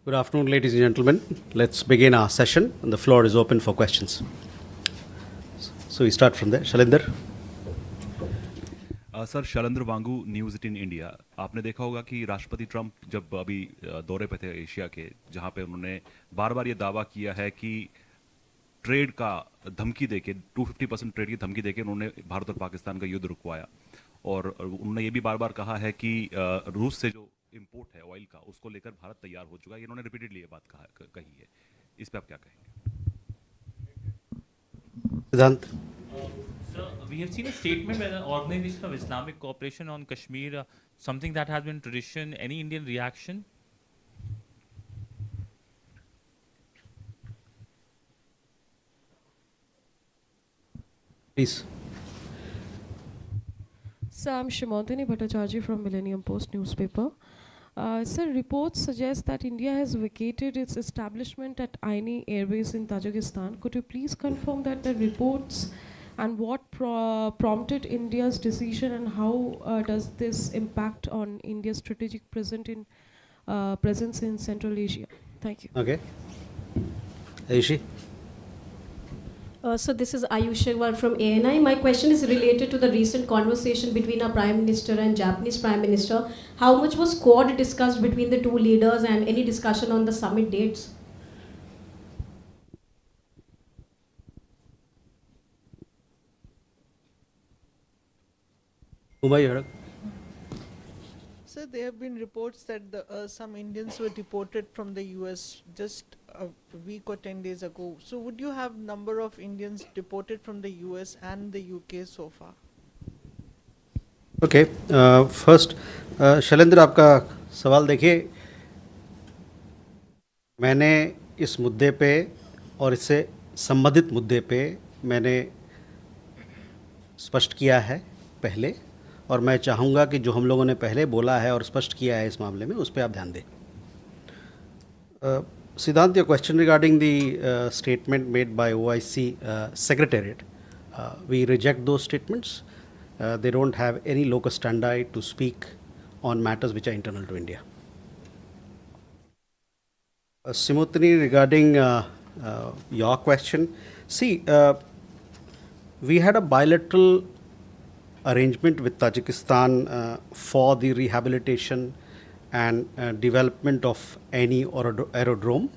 Good afternoon, ladies and gentlemen. Let's begin our session, and the floor is open for questions. So we start from there. Shalinder. Sir Shailendra Wangoo news 18 India. आपने देखा होगा कि राष्ट्रपति Trump जब अभी दौरे पे थे एशिया के, जहां पे उन्होंने बार बार ये दावा किया है कि ट्रेड का धमकी देके 250% ट्रेड की धमकी देके उन्होंने भारत और पाकिस्तान का युद्ध रुकवाया। और उन्होंने ये भी बार बार कहा है कि रूस से जो इम्पोर्ट है ऑयल का, उसको लेकर भारत तैयार हो चुका है। इन्होंने रिपीटेडली ये बात कही है। इस पे आप क्या कहेंगे? Siddhant. Sir, we have seen a statement by the Organization of Islamic Cooperation on Kashmir, something that has been tradition. Any Indian reaction? Please. Sir, I'm Shimantini Bhattacharjee from Millennium Post newspaper. Sir, reports suggest that India has vacated its establishment at Aini Airbase in Tajikistan. Could you please confirm that the reports and what prompted India's decision, and how does this impact on India's strategic presence in Central Asia? Thank you. Okay. Aishi. So this is Ayush Agarwal from ANI. My question is related to the recent conversation between our Prime Minister and Japanese Prime Minister. How much was Quad discussed between the two leaders, and any discussion on the summit dates? Umayya. Sir, there have been reports that some Indians were deported from the US just a week or 10 days ago. So would you have number of Indians deported from the US and the UK so far? Okay. First, Shailendra, आपका सवाल देखिए, मैंने इस मुद्दे पे और इससे संबंधित मुद्दे पे मैंने स्पष्ट किया है पहले, और मैं चाहूँगा कि जो हम लोगों ने पहले बोला है और स्पष्ट किया है इस मामले में, उस पर आप ध्यान दें। Siddhant, your question regarding the statement made by OIC Secretariat, we reject those statements. They don't have any locus standi to speak on matters which are internal to India. Simutini, regarding your question, see, we had a bilateral arrangement with Tajikistan for the rehabilitation and development of any aerodrome.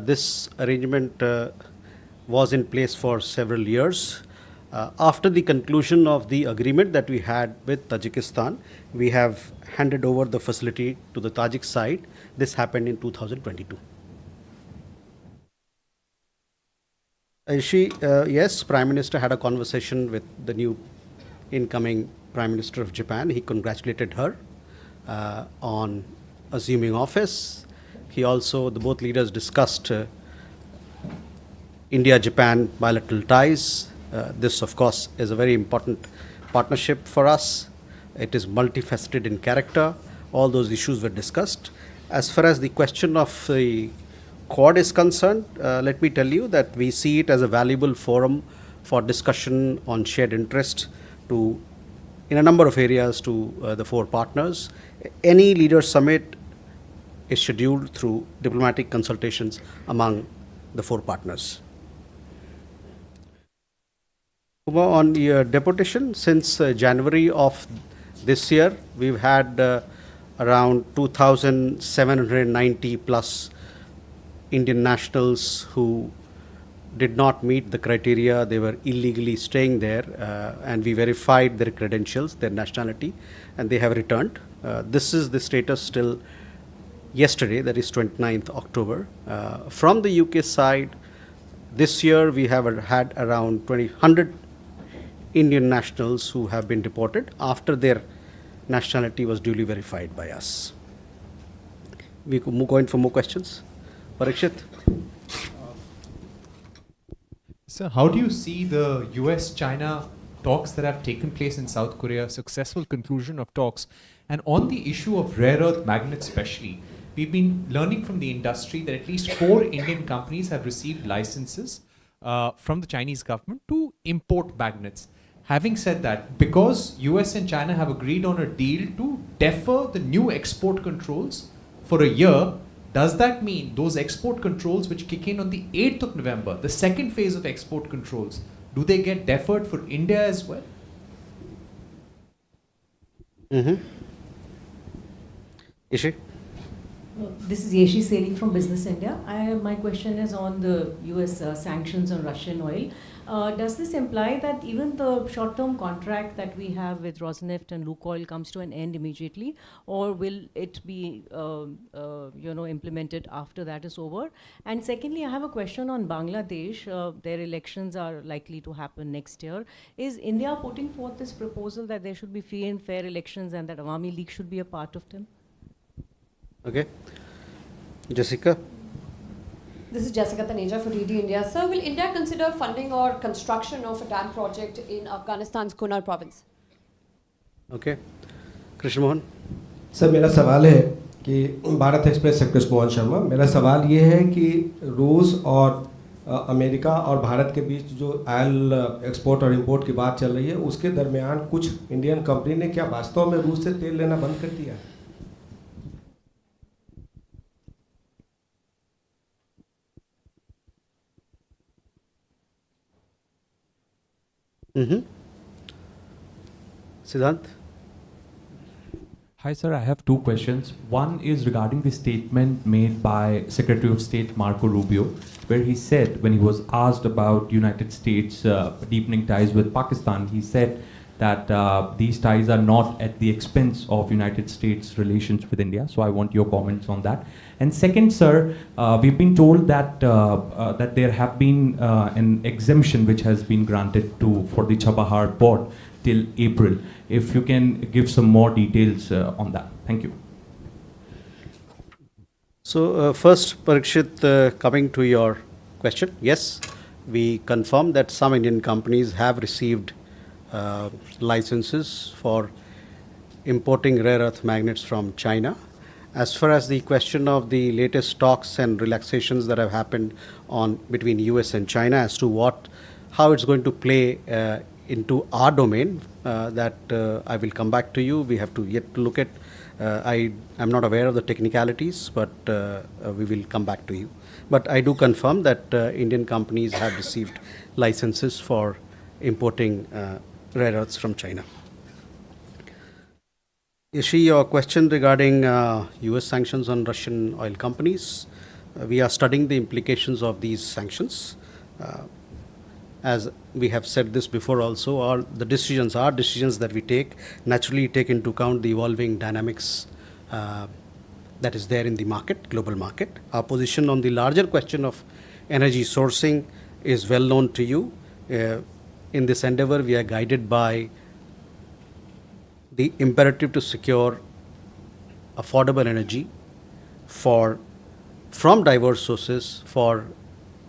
This arrangement was in place for several years. After the conclusion of the agreement that we had with Tajikistan, we have handed over the facility to the Tajik side. This happened in 2022. Yes, Prime Minister had a conversation with the new incoming Prime Minister of Japan. He congratulated her on assuming office. He also, the both leaders discussed India-Japan bilateral ties. This, of course, is a very important partnership for us. It is multifaceted in character. All those issues were discussed. As far as the question of the Quad is concerned, let me tell you that we see it as a valuable forum for discussion on shared interest in a number of areas to the four partners. Any leaders summit is scheduled through diplomatic consultations among the four partners. On the deportation, since January of this year, we've had around 2,790 plus Indian nationals who did not meet the criteria. They were illegally staying there, and we verified their credentials, their nationality, and they have returned. This is the status till yesterday, that is 29th October. From the UK side, this year we have had around 100 Indian nationals who have been deported after their nationality was duly verified by us. We could move on for more questions. Parikshit. Sir, how do you see the US-China talks that have taken place in South Korea, successful conclusion of talks, and on the issue of rare earth magnets especially, we've been learning from the industry that at least 4 Indian companies have received licenses from the Chinese government to import magnets. Having said that, because US and China have agreed on a deal to defer the new export controls for a year, does that mean those export controls which kick in on the 8th of November, the second phase of export controls, do they get deferred for India as well? Ishi? This is Yeshi Seli from Business India. My question is on the US sanctions on Russian oil. Does this imply that even the short-term contract that we have with Rosneft and Lukoil comes to an end immediately, or will it be implemented after that is over? And secondly, I have a question on Bangladesh. Their elections are likely to happen next year. Is India putting forth this proposal that there should be free and fair elections and that Awami League should be a part of them? Okay. Jessica? This is Jessica Taneja for DD India. Sir, will India consider funding or construction of a dam project in Afghanistan's Kunar province? Okay. Krishna Mohan? Sir मेरा सवाल है कि Bharat express से कृष्ण मोहन शर्मा, मेरा सवाल ये है कि रूस और अमेरिका और भारत के बीच जो ऑयल एक्सपोर्ट और इंपोर्ट की बात चल रही है, उसके दरमियान कुछ इंडियन कंपनी ने क्या वास्तव में रूस से तेल लेना बंद कर दिया है? Siddhant? Hi, sir. I have two questions. One is regarding the statement made by Secretary of State Marco Rubio, where he said, when he was asked about United States deepening ties with Pakistan, he said that these ties are not at the expense of United States relations with India. So I want your comments on that. And second, sir, we've been told that that there have been an exemption which has been granted for the Chabahar Port till April. If you can give some more details on that. Thank you. So first, Parikshit, coming to your question, yes, we confirm that some Indian companies have received licenses for importing rare earth magnets from China. As far as the question of the latest talks and relaxations that have happened between US and China as to how it's going to play into our domain, that I will come back to you. We have to yet look at. I am not aware of the technicalities, but we will come back to you. But I do confirm that Indian companies have received licenses for importing rare earths from China. Ishi, your question regarding US sanctions on Russian oil companies. We are studying the implications of these sanctions. As we have said this before also, our decisions that we take naturally take into account the evolving dynamics that is there in the market, global market. Our position on the larger question of energy sourcing is well known to you. In this endeavor, we are guided by the imperative to secure affordable energy from diverse sources for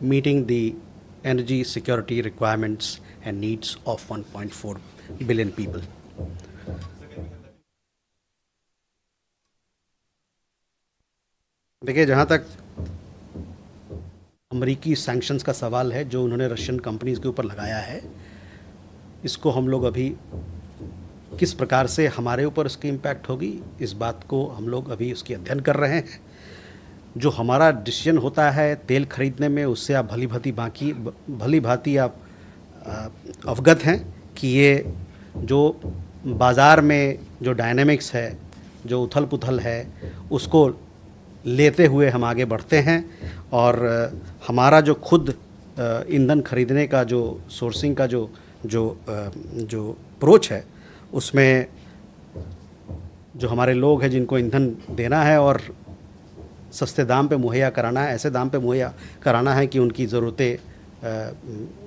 meeting the energy security requirements and needs of 1.4 billion people. देखिए, जहाँ तक अमेरिकी sanctions का सवाल है जो उन्होंने Russian companies के ऊपर लगाया है, इसको हम लोग अभी किस प्रकार से हमारे ऊपर उसकी इम्पैक्ट होगी, इस बात को हम लोग अभी उसकी अध्ययन कर रहे हैं. जो हमारा डिसीजन होता है तेल खरीदने में, उससे आप भली भांति आप अवगत हैं कि ये जो बाज़ार में जो डायनेमिक्स है, जो उथल पुथल है, उसको लेते हुए हम आगे बढ़ते हैं. और हमारा जो खुद ईंधन खरीदने का जो सोर्सिंग का जो अप्रोच है, उसमें जो हमारे लोग हैं जिनको ईंधन देना है और सस्ते दाम पे मुहैया कराना है, ऐसे दाम पे मुहैया कराना है कि उनकी ज़रूरतें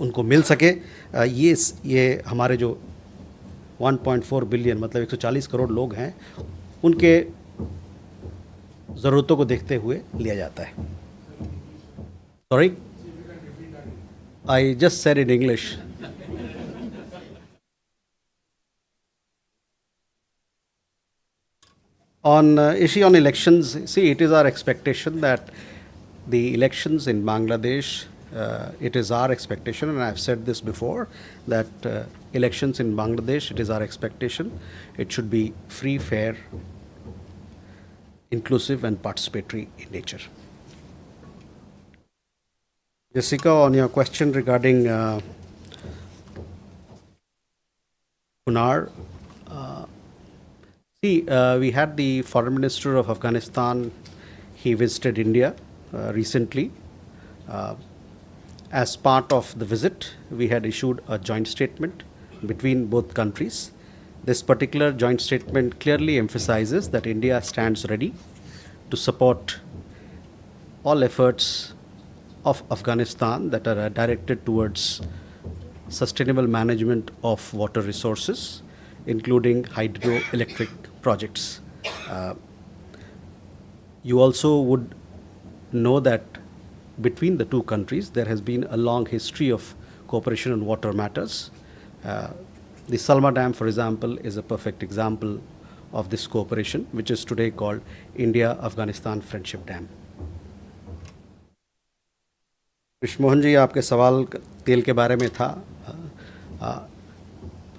उनको मिल सके, ये हमारे जो 1.4 बिलियन मतलब 140 करोड़ लोग हैं, उनके ज़रूरतों को देखते हुए लिया जाता है. Sorry, I just said in English. On issue on elections, see, it is our expectation that the elections in Bangladesh, it is our expectation, and I've said this before, that elections in Bangladesh, it is our expectation, it should be free, fair, inclusive and participatory in nature. Jessica, on your question regarding Kunar, we had the Foreign Minister of Afghanistan. He visited India recently. As part of the visit, we had issued a joint statement between both countries. This particular joint statement clearly emphasizes that India stands ready to support all efforts of Afghanistan that are directed towards sustainable management of water resources, including hydroelectric projects. You also would know that between the two countries there has been a long history of cooperation on water matters. The Salma Dam, for example, is a perfect example of this cooperation, which is today called India-Afghanistan Friendship Dam. Krishnamohan ji, आपके सवाल तेल के बारे में था.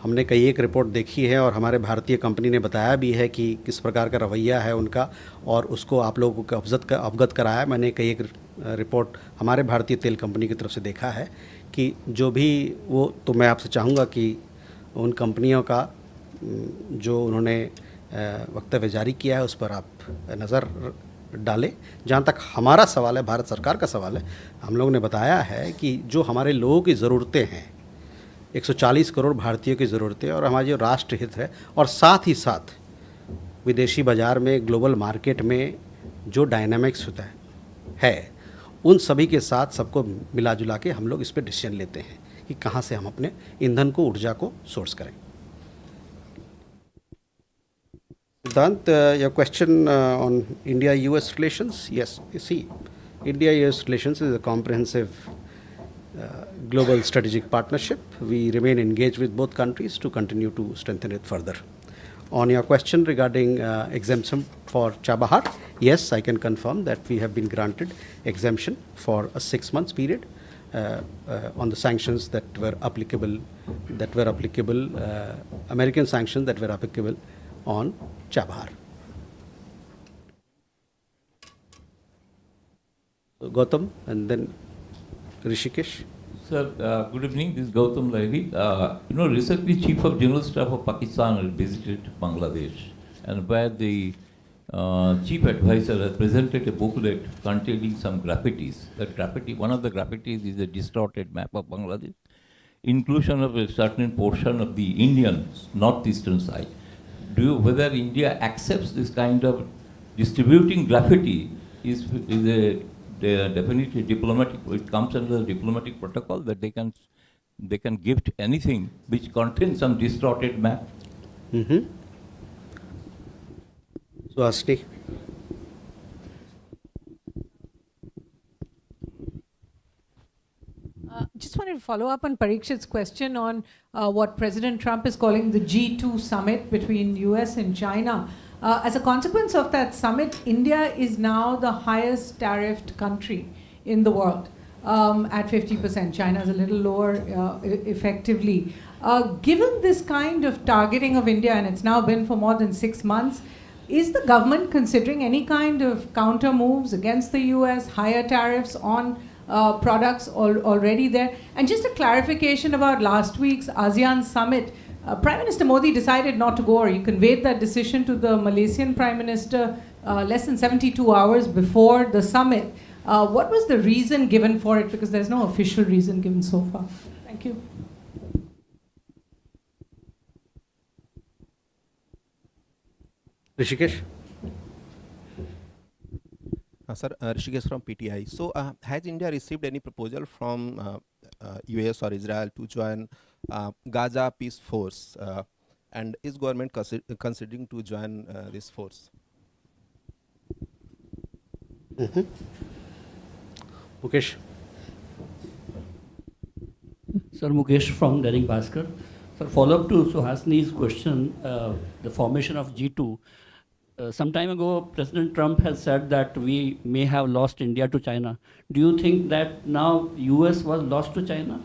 हमने कई एक रिपोर्ट देखी है और हमारे भारतीय कंपनी ने बताया भी है कि किस प्रकार का रवैया है उनका, और उसको आप लोगों को अवगत कराया. मैंने कई एक रिपोर्ट हमारे भारतीय तेल कंपनी की तरफ से देखा है कि जो भी वो, तो मैं आपसे चाहूँगा कि उन कंपनियों का जो उन्होंने वक्तव्य जारी किया है उस पर आप नज़र डालें. जहाँ तक हमारा सवाल है, भारत सरकार का सवाल है, हम लोगों ने बताया है कि जो हमारे लोगों की ज़रूरतें हैं, 140 करोड़ भारतीयों की ज़रूरतें और हमारी जो राष्ट्र हित है, और साथ ही साथ विदेशी बाज़ार में, ग्लोबल मार्केट में जो डायनामिक्स होता है उन सभी के साथ सबको मिला जुला के हम लोग इस पर डिसीजन लेते हैं कि कहाँ से हम अपने ईंधन को, ऊर्जा को सोर्स करें. Siddhant, your question on India-US relations? Yes, you see, India-US relations is a comprehensive global strategic partnership. We remain engaged with both countries to continue to strengthen it further. On your question regarding exemption for Chabahar, yes, I can confirm that we have been granted exemption for a 6 months period on the sanctions that were applicable, American sanctions that were applicable on Chabahar. So, Gautam and then Rishikesh. Sir, good evening. This is Gautam Lahiri. Recently Chief of General Staff of Pakistan visited Bangladesh, and where the Chief Advisor has presented a booklet containing some graffitis. That graffiti, one of the graffitis is a distorted map of Bangladesh, inclusion of a certain portion of the Indian northeastern side. Whether India accepts this kind of distributing graffiti is a definitely diplomatic. It comes under the diplomatic protocol that they can gift anything which contains some distorted map. So, Ashley. Just wanted to follow up on Parikshit's question on what President Trump is calling the G2 summit between US and China. As a consequence of that summit, India is now the highest tariffed country in the world at 50%. China is a little lower effectively. Given this kind of targeting of India, and it's now been for more than 6 months, is the government considering any kind of counter moves against the US, higher tariffs on products already there? And just a clarification about last week's ASEAN summit. Prime Minister Modi decided not to go, or he conveyed that decision to the Malaysian Prime Minister less than 72 hours before the summit. What was the reason given for it? Because there's no official reason given so far. Thank you. Rishikesh. Sir, Rishikesh from PTI. So, has India received any proposal from US or Israel to join Gaza Peace Force? And is government considering to join this force? Mukesh. Sir, Mukesh from Dainik Bhaskar. Sir, follow up to Suhasini's question, the formation of G2. Some time ago, President Trump has said that we may have lost India to China. Do you think that now US was lost to China?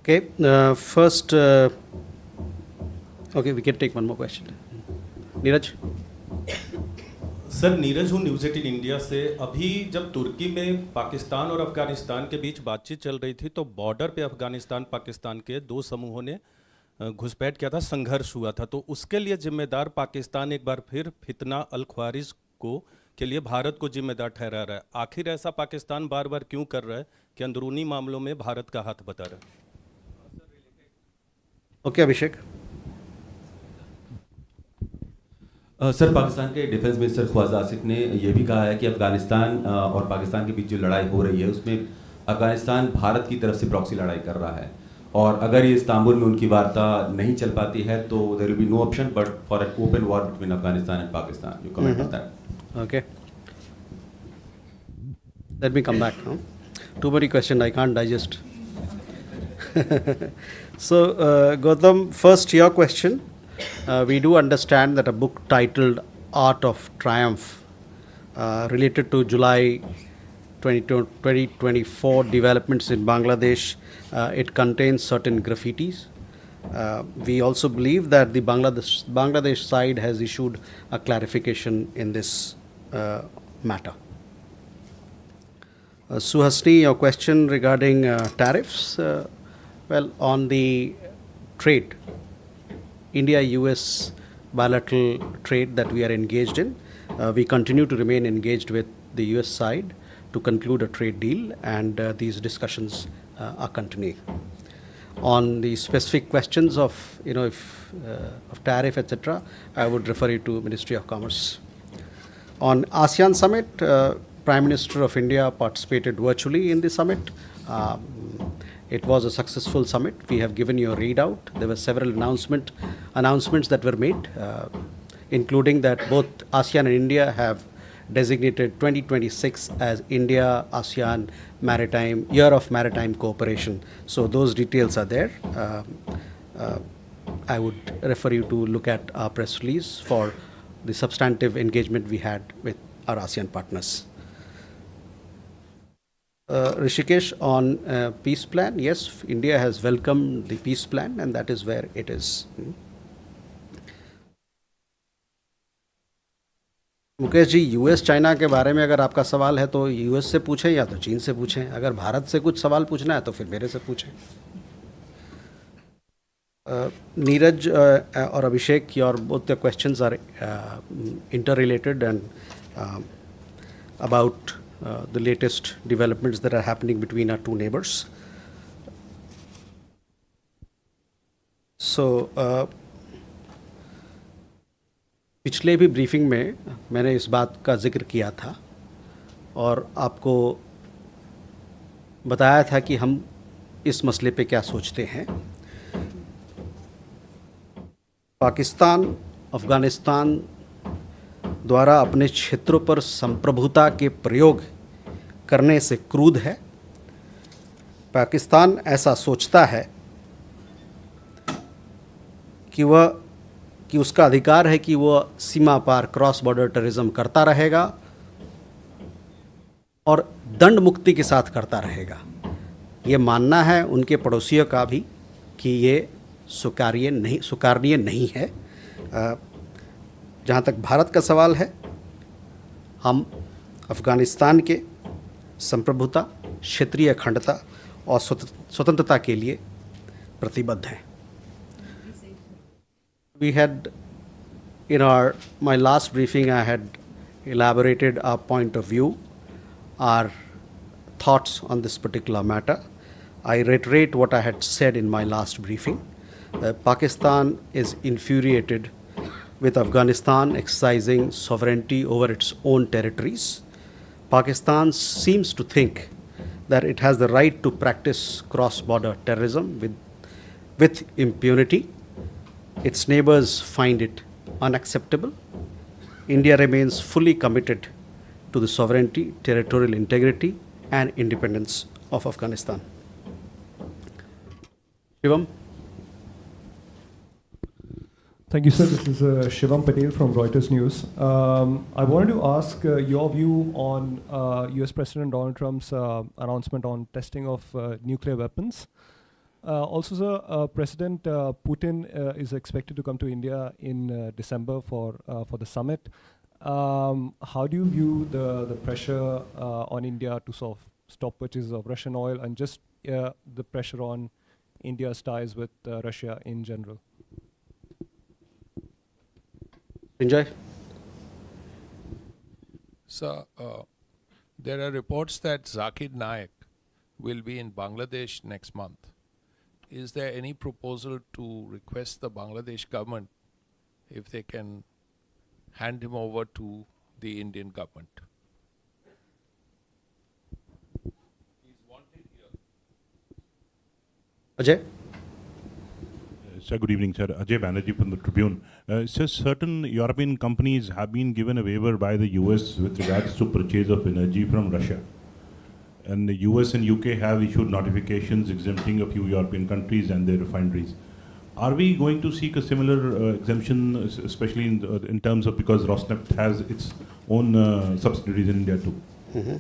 Okay, first, okay, we can take one more question. Neeraj? Sir, Neeraj हूँ news 18 India से। अभी जब तुर्की में पाकिस्तान और अफगानिस्तान के बीच बातचीत चल रही थी तो बॉर्डर पे अफगानिस्तान पाकिस्तान के दो समूहों ने घुसपैठ किया था, संघर्ष हुआ था, तो उसके लिए जिम्मेदार पाकिस्तान एक बार फिर फितना अल ख्वारिज को के लिए भारत को जिम्मेदार ठहरा रहा है। आखिर ऐसा पाकिस्तान बार बार क्यों कर रहा है कि अंदरूनी मामलों में भारत का हाथ बता रहा है? ओके, अभिषेक। सर, पाकिस्तान के डिफेंस मिनिस्टर ख्वाजा आसिफ ने यह भी कहा है कि अफगानिस्तान और पाकिस्तान के बीच जो लड़ाई हो रही है उसमें अफगानिस्तान भारत की तरफ से प्रॉक्सी लड़ाई कर रहा है, और अगर ये इस्तांबुल में उनकी वार्ता नहीं चल पाती है तो there will be no option but for an open war between Afghanistan and Pakistan. You comment on that? Okay. Let me come back now. Too many questions, I can't digest. So, Gautam, first your question. We do understand that a book titled Art of Triumph related to July 2024 developments in Bangladesh, it contains certain graffitis. We also believe that the Bangladesh side has issued a clarification in this matter. Suhasini, your question regarding tariffs. Well, on the trade, India-US bilateral trade that we are engaged in, we continue to remain engaged with the US side to conclude a trade deal, and these discussions are continuing. On the specific questions of, of tariff, etc., I would refer you to Ministry of Commerce. On ASEAN summit, Prime Minister of India participated virtually in the summit. It was a successful summit. We have given you a readout. There were several announcements that were made, including that both ASEAN and India have designated 2026 as India-ASEAN Year of Maritime Cooperation. So those details are there. I would refer you to look at our press release for the substantive engagement we had with our ASEAN partners. Rishikesh, on peace plan, yes, India has welcomed the peace plan, and that is where it is. Mukesh ji, US China के बारे में अगर आपका सवाल है तो US से पूछें या तो चीन से पूछें। अगर भारत से कुछ सवाल पूछना है तो फिर मेरे से पूछें। Neeraj or Abhishek, both the questions are interrelated and about the latest developments that are happening between our two neighbors. So, पिछले भी ब्रीफिंग में मैंने इस बात का जिक्र किया था और आपको बताया था कि हम इस मसले पे क्या सोचते हैं। पाकिस्तान अफगानिस्तान द्वारा अपने क्षेत्रों पर संप्रभुता के प्रयोग करने से क्रुद्ध है। पाकिस्तान ऐसा सोचता है कि उसका अधिकार है कि वह सीमा पार क्रॉस बॉर्डर टेररिज्म करता रहेगा और दंड मुक्ति के साथ करता रहेगा। ये मानना है उनके पड़ोसियों का भी कि ये स्वीकार्य नहीं है। जहाँ तक भारत का सवाल है, हम अफगानिस्तान के संप्रभुता, क्षेत्रीय अखंडता और स्वतंत्रता के लिए प्रतिबद्ध हैं। We had, in my last briefing, I had elaborated our point of view, our thoughts on this particular matter. I reiterate what I had said in my last briefing. Pakistan is infuriated with Afghanistan exercising sovereignty over its own territories. Pakistan seems to think that it has the right to practice cross-border terrorism with impunity. Its neighbors find it unacceptable. India remains fully committed to the sovereignty, territorial integrity, and independence of Afghanistan. Shivam? Thank you, sir. This is Shivam Patel from Reuters News. I wanted to ask your view on US President Donald Trump's announcement on testing of nuclear weapons. Also, sir, President Putin is expected to come to India in December for the summit. How do you view the pressure on India to sort of stop purchases of Russian oil and just the pressure on India's ties with Russia in general? Enjoy. So, there are reports that Zakir Naik will be in Bangladesh next month. Is there any proposal to request the Bangladesh government if they can hand him over to the Indian government? Ajay? Sir, good evening, sir. Ajay Banerjee from the Tribune. Sir, certain European companies have been given a waiver by the US with regards to purchase of energy from Russia. And the US and UK have issued notifications exempting a few European countries and their refineries. Are we going to seek a similar exemption, especially in terms of, because Rosneft has its own subsidiaries in India too? Mm-hmm.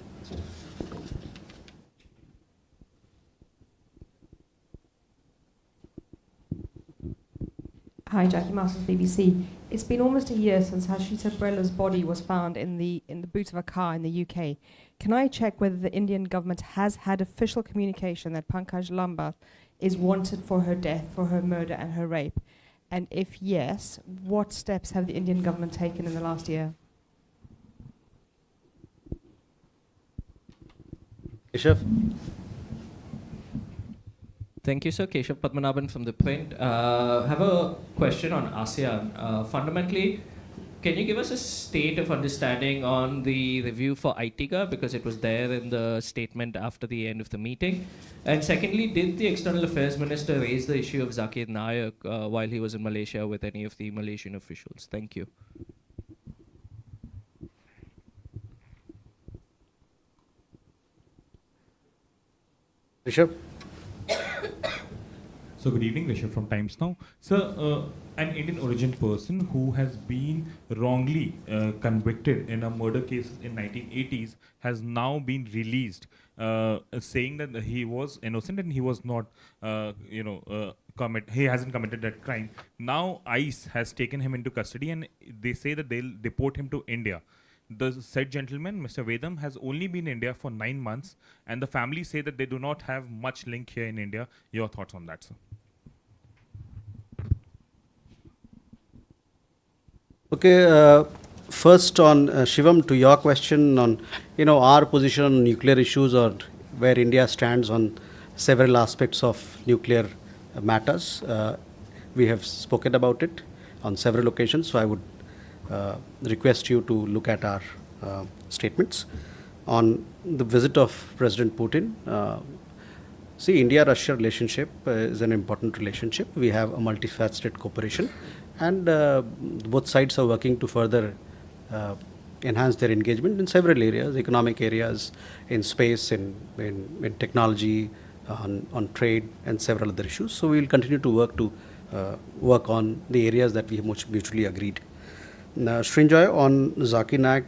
Hi, Jackie Masters, BBC. It's been almost a year since Harshita Brella's body was found in the boot of a car in the UK. Can I check whether the Indian government has had official communication that Pankaj Lambat is wanted for her death, for her murder and her rape? And if yes, what steps have the Indian government taken in the last year? Keshav? Thank you, sir. Keshav Padmanabhan from The Print. Have a question on ASEAN. Fundamentally, can you give us a state of understanding on the review for ITIGA, because it was there in the statement after the end of the meeting? And secondly, did the External Affairs Minister raise the issue of Zakir Naik while he was in Malaysia with any of the Malaysian officials? Thank you. Rishabh? So good evening, Rishabh from Times Now. Sir, an Indian origin person who has been wrongly convicted in a murder case in 1980s has now been released, saying that he was innocent and he was not, he hasn't committed that crime. Now ICE has taken him into custody and they say that they'll deport him to India. The said gentleman, Mr. Vedam, has only been in India for 9 months, and the family say that they do not have much link here in India. Your thoughts on that, sir? Okay, first on Shivam, to your question on our position on nuclear issues or where India stands on several aspects of nuclear matters. We have spoken about it on several occasions, so I would request you to look at our statements. On the visit of President Putin, see, India-Russia relationship is an important relationship. We have a multifaceted cooperation, and both sides are working to further enhance their engagement in several areas, economic areas, in space, in technology, on trade, and several other issues. So we will continue to work on the areas that we have mutually agreed. Srinjoy, on Zakir Naik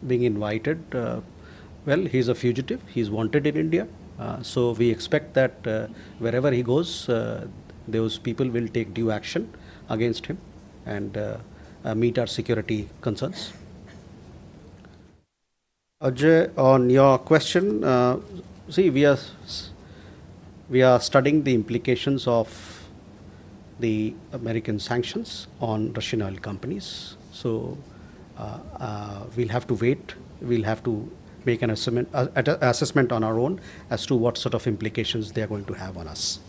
being invited, well, he's a fugitive. He's wanted in India. So we expect that wherever he goes, those people will take due action against him and meet our security concerns. Ajay, on your question, see, we are studying the implications of the American sanctions on Russian oil companies. So we'll have to wait. We'll have to make an assessment on our own as to what sort of implications they are going to have on us.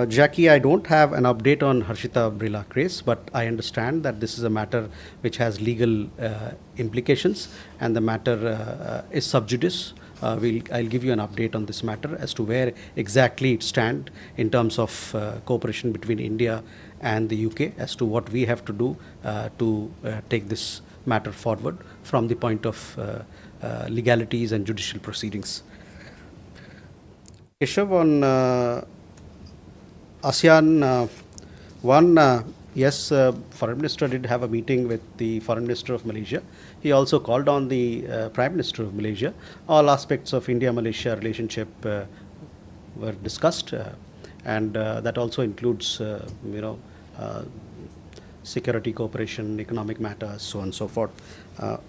Jackie, I don't have an update on Harshita Brilla case, but I understand that this is a matter which has legal implications, and the matter is sub judice. I'll give you an update on this matter as to where exactly it stands in terms of cooperation between India and the UK, as to what we have to do to take this matter forward from the point of legalities and judicial proceedings. Keshav, on ASEAN, yes, Foreign Minister did have a meeting with the Foreign Minister of Malaysia. He also called on the Prime Minister of Malaysia. All aspects of India-Malaysia relationship were discussed, and that also includes, security cooperation, economic matters, so on and so forth.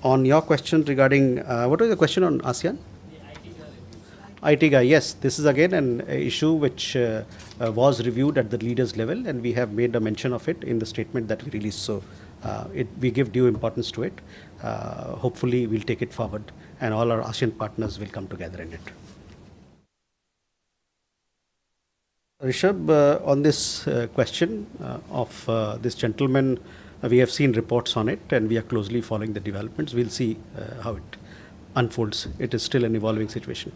On your question regarding, what was the question on ASEAN? ITGA, yes, this is again an issue which was reviewed at the leaders level, and we have made a mention of it in the statement that we released. So we give due importance to it. Hopefully we'll take it forward and all our ASEAN partners will come together in it. Rishabh, on this question of this gentleman, we have seen reports on it and we are closely following the developments. We'll see how it unfolds. It is still an evolving situation.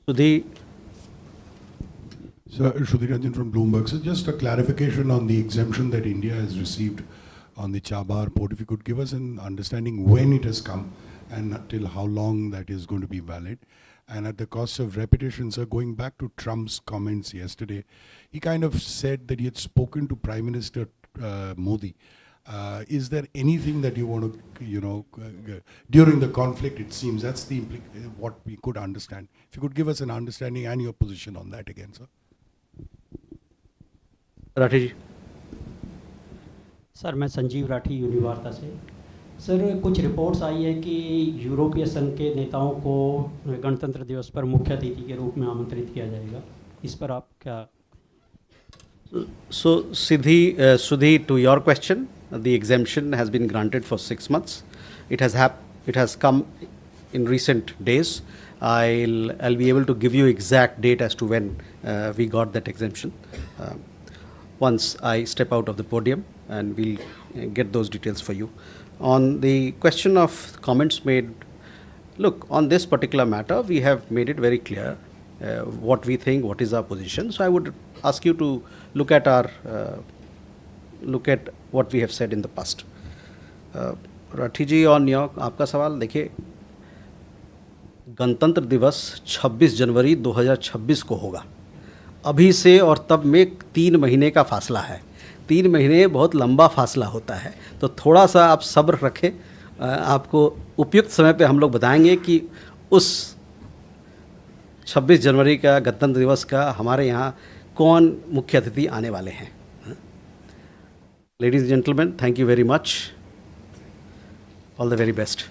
Sudhi. Sir, Sudhi Ranjan from Bloomberg. So just a clarification on the exemption that India has received on the Chabahar Port. If you could give us an understanding when it has come and till how long that is going to be valid. And at the cost of repetition, sir, going back to Trump's comments yesterday, he kind of said that he had spoken to Prime Minister Modi. Is there anything that you want to, during the conflict, it seems, that's the what we could understand. If you could give us an understanding and your position on that again, sir. Rathi ji. Sir मैं संजीव राठी यूनिवार्ता से। Sir कुछ reports आई है कि यूरोपीय संघ के नेताओं को गणतंत्र दिवस पर मुख्य अतिथि के रूप में आमंत्रित किया जाएगा, इस पर आप क्या? So Sudhi, to your question, the exemption has been granted for 6 months. It has come in recent days. I'll be able to give you exact date as to when we got that exemption. Once I step out of the podium, and we'll get those details for you. On the question of comments made, look, on this particular matter, we have made it very clear what we think, what is our position. So I would ask you to look at what we have said in the past. Rathi ji, on your आपका सवाल, देखिए, गणतंत्र दिवस 26 जनवरी 2026 को होगा। अभी से और तब में 3 महीने का फासला है। 3 महीने बहुत लंबा फासला होता है, तो थोड़ा सा आप सब्र रखें। आपको उपयुक्त समय पे हम लोग बताएंगे कि उस 26 जनवरी का गणतंत्र दिवस का हमारे यहाँ कौन मुख्य अतिथि आने वाले हैं। Ladies and gentlemen, thank you very much. All the very best.